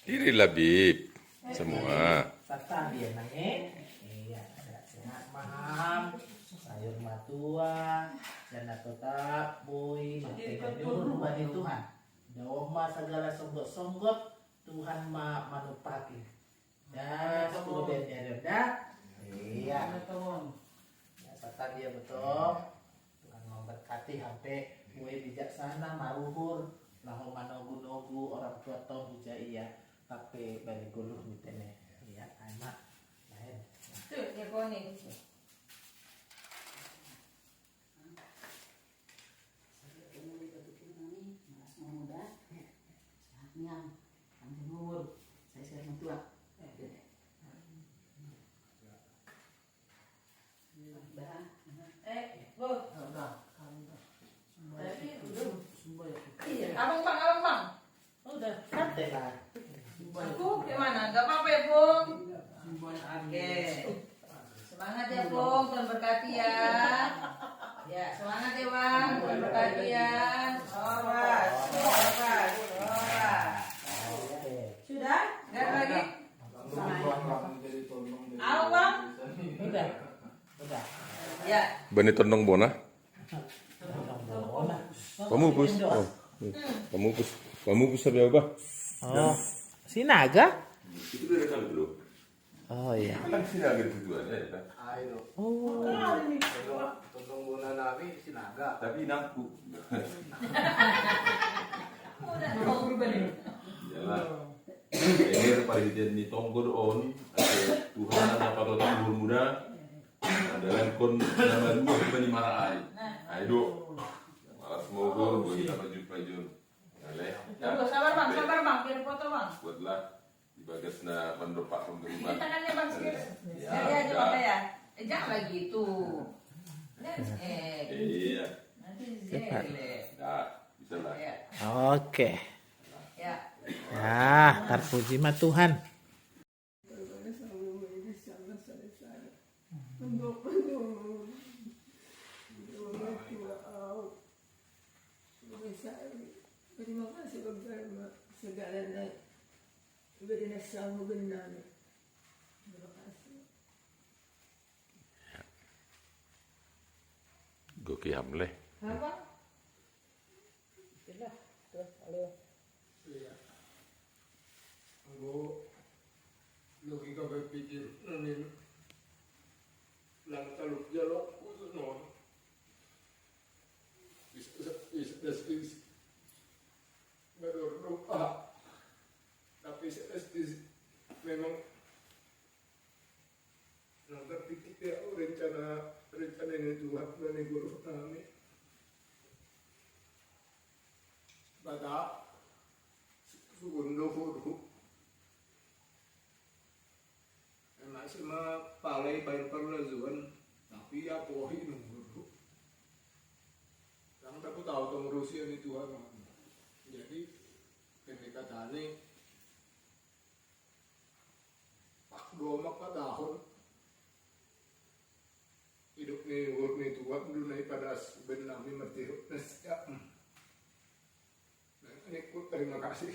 Irilah Bib. Semua. Serta dia naik. Iya, ada sehat maham, sayur matua, dan tetap boy, rumah di Tuhan. Doma segala songgot-songgot Tuhan manupati. Dan kemudian rendah. Iya. Ya, serta dia betul. Tuhan memberkati sampai boy bijaksana, maluhur, lahu manogu-nogu orang tua tong huja iya. Tapi balik guluh mitene. Iya, anak. Lain. Tuh, dia koning. Abang bang. Udah, santai lah. Aku gimana? Gak apa-apa ya, Bung? Oke. Semangat ya, Bung. Tuhan berkati ya. Ya, semangat ya, Bang. Tuhan berkati ya. Soras. Sudah? Gak ada lagi? Au, Bang? Udah. Ya. Bani tondong bona. Pamupus. Oh. Pamupus sabi ba? Oh, si Naga? Itu dari kami dulu. Oh iya. Kan si Naga tujuannya ya kan? Ayo. Oh. Tolong guna nabi sinaga. Tapi naku. Udah mau berubah nih. Yalah. Ini pada di tonggor on. Tuhan apa tuh tahun muda. Dalam kon nama dua kita di Maraai. Ayo. Malas mogor, gue kita maju. Tunggu, sabar bang, biar foto bang. Buatlah di bagasna mendopak Ini pemerintahan. tangannya bang sekali. Ya, Jadi aja ya. pakai ya. Jangan lagi itu. Iya. Nanti jelek. Nah, bisa lah. Ya. Oke. Ya. Ya, terpuji mah Tuhan. Terima kasih beberapa segalanya beri nasihat benar. Terima kasih. Goki hamle. Apa? Iya. Aku logika berpikir ini lang taluk jalok khusus non. Is berdoa, tapi memang nang terpikir ya rencana ini Tuhan dan guru kami. Pada segundo huru, masih mah palai bayi perlazuan, tapi ya pohi nunggu. Yang aku tahu tuh ngurusin ini Tuhan. Jadi ketika tani pak dua maka tahun hidup nih urut nih Tuhan dunia pada benami mati nasya. Nah, ini ku terima kasih